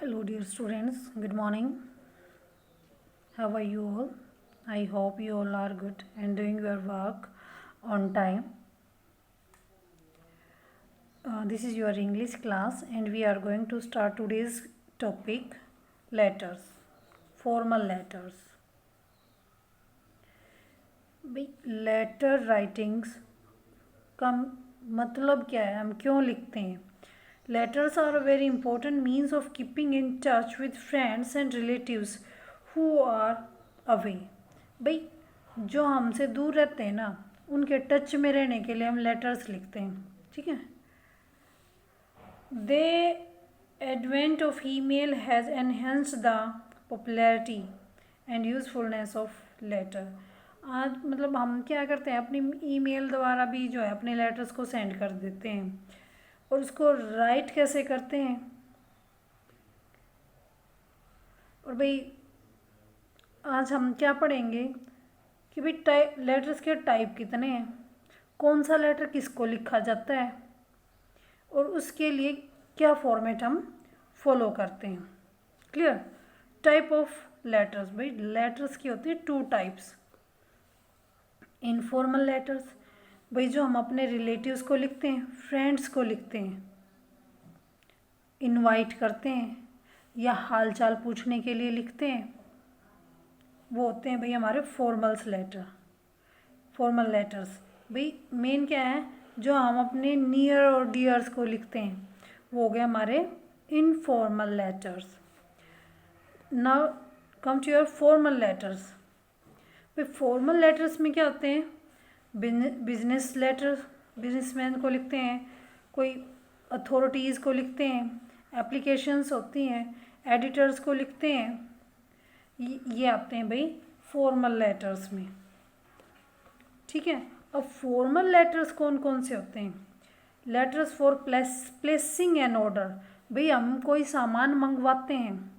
Hello, dear students. Good morning. How are you all? I hope you all are good and doing your work on time. This is your English class, and we are going to start today's topic letters, formal letters. भाई letter writings का मतलब क्या है, हम क्यों लिखते हैं? Letters are a very important means of keeping in touch with friends and relatives who are away. भाई जो हमसे दूर रहते हैं ना, उनके टच में रहने के लिए हम लेटर्स लिखते हैं, ठीक है। The advent of email has enhanced the popularity and usefulness of letter. आज मतलब हम क्या करते हैं, अपनी ईमेल द्वारा भी जो है अपने लेटर्स को सेंड कर देते हैं। और उसको राइट कैसे करते हैं? और भाई आज हम क्या पढ़ेंगे कि भाई लेटर्स के टाइप कितने हैं, कौन सा लेटर किसको लिखा जाता है, और उसके लिए क्या फॉर्मेट हम फॉलो करते हैं। क्लियर? टाइप ऑफ लेटर्स, भाई लेटर्स की होती है 2 टाइप्स। इनफॉर्मल लेटर्स, भाई जो हम अपने रिलेटिव्स को लिखते हैं, फ्रेंड्स को लिखते हैं, इनवाइट करते हैं या हालचाल पूछने के लिए लिखते हैं, वो होते हैं भाई हमारे फॉर्मल्स लेटर, फॉर्मल लेटर्स। भाई मेन क्या है, जो हम अपने नियर और डियर्स को लिखते हैं, वो हो गए हमारे informal letters. Now come to your formal letters. भाई फॉर्मल लेटर्स में क्या होते हैं? बिजनेस लेटर, बिजनेसमैन को लिखते हैं, कोई अथॉरिटीज़ को लिखते हैं, एप्लीकेशंस होती हैं, एडिटर्स को लिखते हैं, ये आते हैं भाई फॉर्मल लेटर्स में, ठीक है। अब फॉर्मल लेटर्स कौन कौन से होते हैं? Letters for placing an order, भाई हम कोई सामान मंगवाते हैं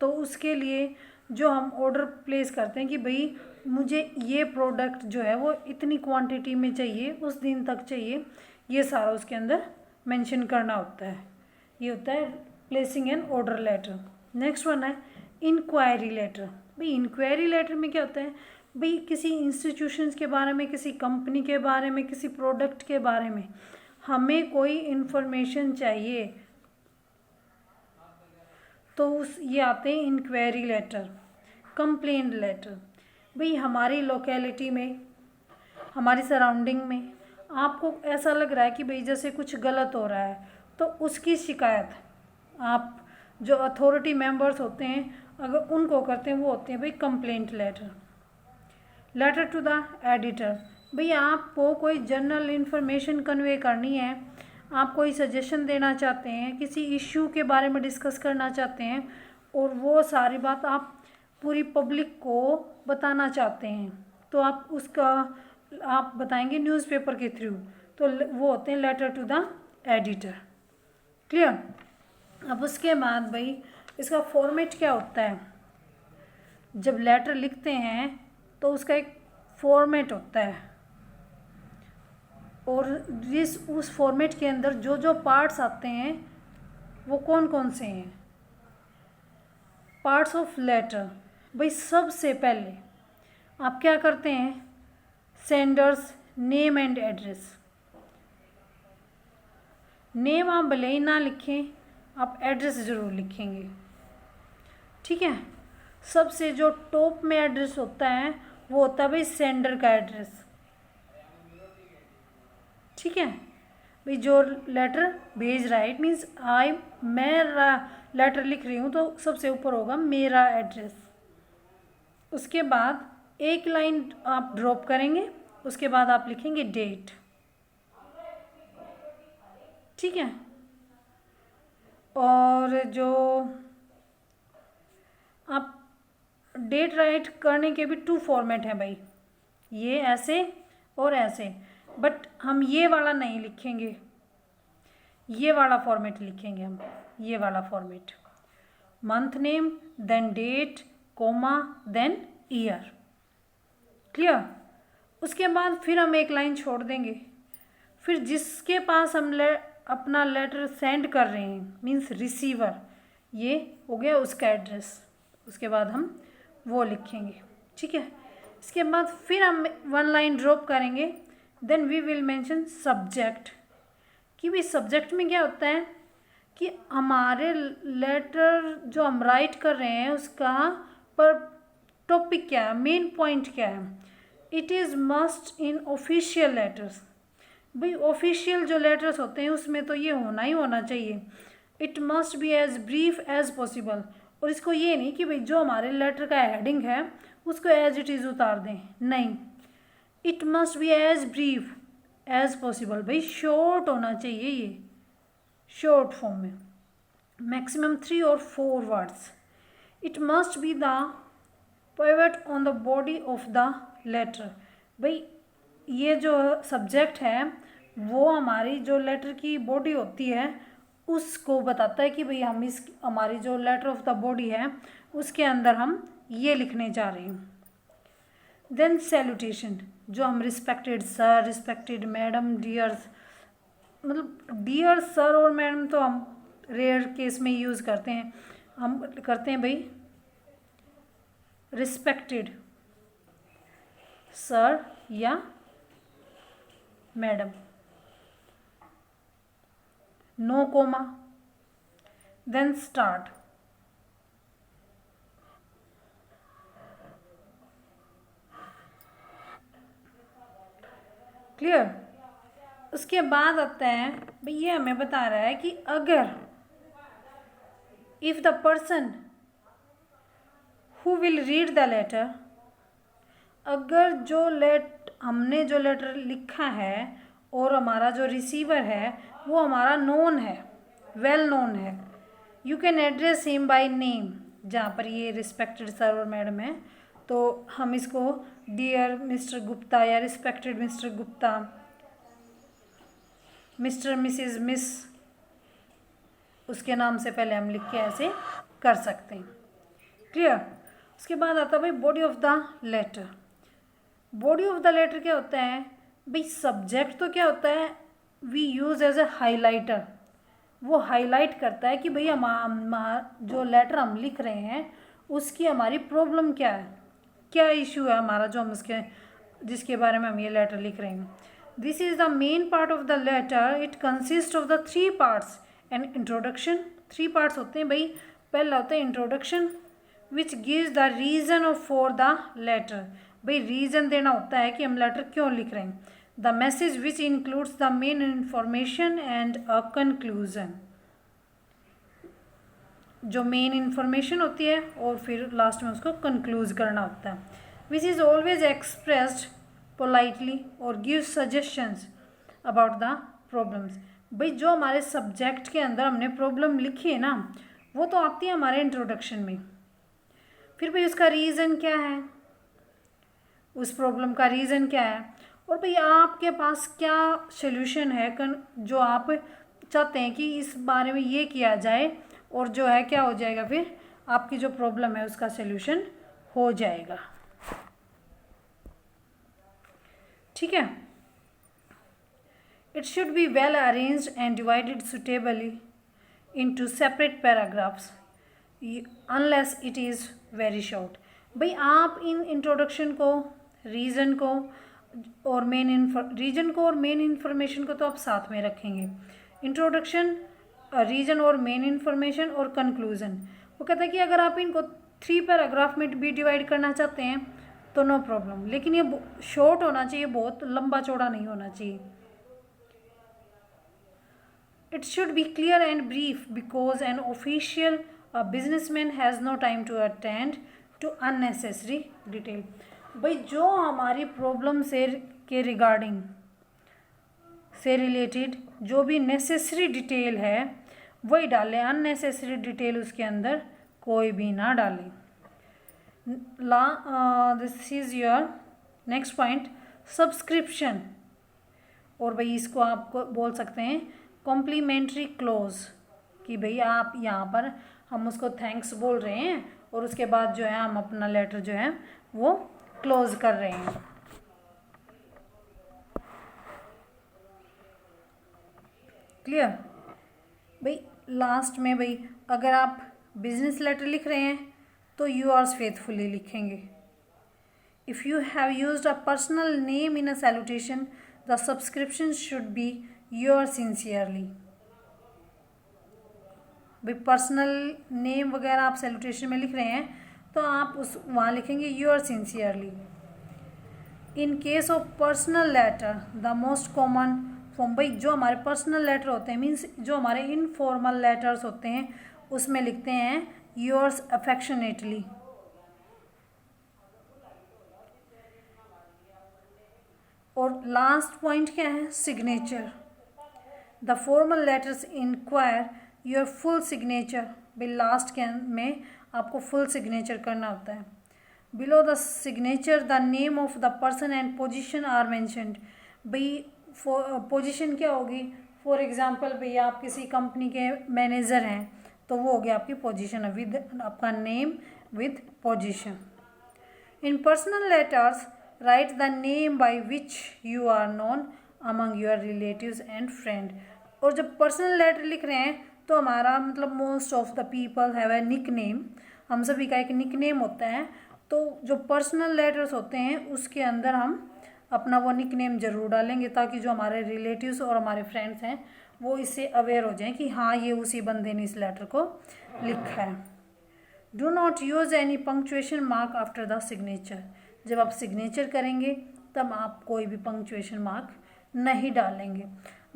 तो उसके लिए जो हम ऑर्डर प्लेस करते हैं कि भाई मुझे ये प्रोडक्ट जो है वो इतनी क्वांटिटी में चाहिए, उस दिन तक चाहिए, ये सारा उसके अंदर मेंशन करना होता है। ये होता है placing an order letter. Next one है इंक्वायरी लेटर। भाई इंक्वायरी लेटर में क्या होता है? भाई किसी इंस्टीट्यूशंस के बारे में, किसी कंपनी के बारे में, किसी प्रोडक्ट के बारे में हमें कोई इन्फॉर्मेशन चाहिए तो ये आते हैं इंक्वायरी लेटर। कंप्लेंट लेटर, भाई हमारी लोकेलिटी में, हमारी सराउंडिंग में आपको ऐसा लग रहा है कि भाई जैसे कुछ गलत हो रहा है, तो उसकी शिकायत आप जो अथॉरिटी मेंबर्स होते हैं अगर उनको करते हैं, वो होते हैं भाई complaint letter. Letter to the editor, भाई आपको कोई जनरल इन्फॉर्मेशन कन्वे करनी है, आप कोई सजेशन देना चाहते हैं, किसी इश्यू के बारे में डिस्कस करना चाहते हैं, और वो सारी बात आप पूरी पब्लिक को बताना चाहते हैं, तो आप उसका आप बताएंगे न्यूज़पेपर के थ्रू, तो वो होते हैं letter to the editor. Clear? अब उसके बाद भाई इसका फॉर्मेट क्या होता है? जब लेटर लिखते हैं तो उसका एक फॉर्मेट होता है, और उस फॉर्मेट के अंदर जो जो पार्ट्स आते हैं वो कौन कौन से हैं? पार्ट्स ऑफ लेटर, भाई सबसे पहले आप क्या करते हैं? Sender's name and address. Name आप भले ही ना लिखें, आप एड्रेस ज़रूर लिखेंगे, ठीक है। सबसे जो टॉप में एड्रेस होता है वो होता है भाई सेंडर का एड्रेस, ठीक है। भाई जो लेटर भेज रहा है, इट मीन्स मैं लेटर लिख रही हूँ, तो सबसे ऊपर होगा मेरा एड्रेस। उसके बाद एक लाइन आप ड्रॉप करेंगे, उसके बाद आप लिखेंगे डेट, ठीक है। और जो आप डेट राइट करने के भी 2 फॉर्मेट हैं भाई, ये ऐसे और ऐसे, बट हम ये वाला नहीं लिखेंगे, ये वाला फॉर्मेट लिखेंगे हम, ये वाला format. Month name, then date, comma, then year. Clear? उसके बाद फिर हम एक लाइन छोड़ देंगे, फिर जिसके पास हम अपना लेटर सेंड कर रहे हैं, मीन्स रिसीवर, ये हो गया उसका एड्रेस। उसके बाद हम वो लिखेंगे, ठीक है। इसके बाद फिर हम 1 लाइन ड्रॉप करेंगे, then we will mention subject, कि भाई सब्जेक्ट में क्या होता है कि हमारे लेटर जो हम राइट कर रहे हैं उसका पर टॉपिक क्या है, मेन पॉइंट क्या है। It is must in official letters, भाई ऑफिशियल जो लेटर्स होते हैं उसमें तो ये होना ही होना चाहिए। It must be as brief as possible, और इसको ये नहीं कि भाई जो हमारे लेटर का हेडिंग है उसको एज इट इज़ उतार दें, नहीं, it must be as brief as possible, भाई शॉर्ट होना चाहिए, ये शॉर्ट फॉर्म में, मैक्सिमम 3 और 4 words. It must be the pivot on the body of the letter, भाई ये जो सब्जेक्ट है वो हमारी जो लेटर की बॉडी होती है उसको बताता है कि भाई हम इस हमारी जो लेटर ऑफ द बॉडी है उसके अंदर हम ये लिखने जा रहे हैं। देन सैल्यूटेशन, जो हम respected sir, respected madam, dears, मतलब डियर सर और मैडम तो हम रेयर केस में यूज़ करते हैं, हम करते हैं भाई रिस्पेक्टेड सर या madam, no comma, then start. Clear. उसके बाद आता है भाई ये हमें बता रहा है कि अगर if the person who will read the letter, अगर हमने जो लेटर लिखा है और हमारा जो रिसीवर है वो हमारा नोन है, वेल नोन है, you can address him by name, जहाँ पर ये रिस्पेक्टेड सर और मैडम है तो हम इसको डियर मिस्टर गुप्ता या respected mister Gupta, mister Mrs miss, उसके नाम से पहले हम लिख के ऐसे कर सकते हैं। क्लियर। उसके बाद आता है भाई body of the letter. Body of the letter क्या होता है भाई, सब्जेक्ट तो क्या होता है we use as a highlighter, वो हाईलाइट करता है कि भाई हम जो लेटर हम लिख रहे हैं उसकी हमारी प्रॉब्लम क्या है, क्या इशू है हमारा जो हम उसके जिसके बारे में हम ये लेटर लिख रहे हैं। This is the main part of the letter, it consist of the 3 parts and introduction. 3 parts होते हैं भाई, पहला होता है introduction which gives the reason of for the letter, भाई रीज़न देना होता है कि हम लेटर क्यों लिख रहे हैं। The message which includes the main information and a conclusion, जो मेन इंफॉर्मेशन होती है और फिर लास्ट में उसको कंक्लूज करना होता है। Which is always expressed politely और give suggestions about the problems, भाई जो हमारे सब्जेक्ट के अंदर हमने प्रॉब्लम लिखी है ना वो तो आती है हमारे इंट्रोडक्शन में, फिर भाई उसका रीज़न क्या है, उस प्रॉब्लम का रीज़न क्या है, और भाई आपके पास क्या सॉल्यूशन है जो आप चाहते हैं कि इस बारे में ये किया जाए और जो है क्या हो जाएगा, फिर आपकी जो प्रॉब्लम है उसका सॉल्यूशन हो जाएगा। ठीक है। It should be well arranged and divided suitably into separate paragraphs unless it is very short, भाई आप इन इंट्रोडक्शन को, रीज़न को और रीजन को और मेन इन्फॉर्मेशन को तो आप साथ में रखेंगे, इंट्रोडक्शन, रीजन और मेन इन्फॉर्मेशन और कंक्लूजन। वो कहता है कि अगर आप इनको 3 पैराग्राफ में भी डिवाइड करना चाहते हैं तो नो प्रॉब्लम, लेकिन ये शॉर्ट होना चाहिए, बहुत लंबा चौड़ा नहीं होना चाहिए। It should be clear and brief because an official businessman has no time to attend to unnecessary detail, भाई जो हमारी प्रॉब्लम से के रिगार्डिंग से रिलेटेड जो भी नेसेसरी डिटेल है वही डालें, अननेसेसरी डिटेल उसके अंदर कोई भी ना डालें। This is your next point, subscription, और भाई इसको आप बोल सकते हैं कॉम्प्लीमेंट्री क्लोज, कि भाई आप यहाँ पर हम उसको थैंक्स बोल रहे हैं और उसके बाद जो है हम अपना लेटर जो है वो क्लोज कर रहे हैं। क्लियर। भाई लास्ट में भाई अगर आप बिजनेस लेटर लिख रहे हैं तो yours faithfully लिखेंगे। If you have used a personal name in a salutation the subscription should be yours sincerely. भाई पर्सनल नेम वगैरह आप सैल्यूटेशन में लिख रहे हैं तो आप उस वहाँ लिखेंगे yours sincerely. In case of personal letter the most common form, भाई जो हमारे पर्सनल लेटर होते हैं मीन्स जो हमारे इनफॉर्मल लेटर्स होते हैं उसमें लिखते हैं yours अफेक्शनेटली। और लास्ट पॉइंट क्या है, signature. The formal letters inquire your full signature. भाई लास्ट के में आपको फुल सिग्नेचर करना होता है। Below the signature the name of the person and position are mentioned. भाई पोजीशन क्या होगी, फॉर एग्जांपल भाई आप किसी कंपनी के मैनेजर हैं तो वो हो गया आपकी पोजीशन विद आपका नेम विद position. In personal letters write the name by which you are known among your relatives and friend. और जब पर्सनल लेटर लिख रहे हैं तो हमारा मतलब most of the people have a nickname, हम सभी का एक निक नेम होता है। तो जो पर्सनल लेटर्स होते हैं उसके अंदर हम अपना वो निक नेम जरूर डालेंगे ताकि जो हमारे रिलेटिव्स और हमारे फ्रेंड्स हैं वो इससे अवेयर हो जाएं कि हाँ ये उसी बंदे ने इस लेटर को लिखा है। Do not use any punctuation mark after the signature. जब आप सिग्नेचर करेंगे तब आप कोई भी पंक्चुएशन मार्क नहीं डालेंगे।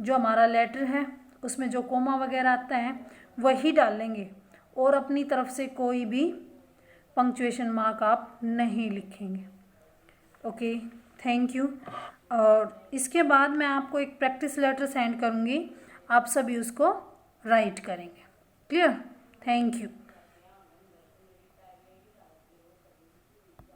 जो हमारा लेटर है उसमें जो कोमा वगैरह आता है वही डालेंगे और अपनी तरफ से कोई भी पंक्चुएशन मार्क आप नहीं लिखेंगे। Okay, thank you. और इसके बाद मैं आपको एक प्रैक्टिस लेटर सेंड करूँगी, आप सभी उसको राइट करेंगे। Clear, thank you.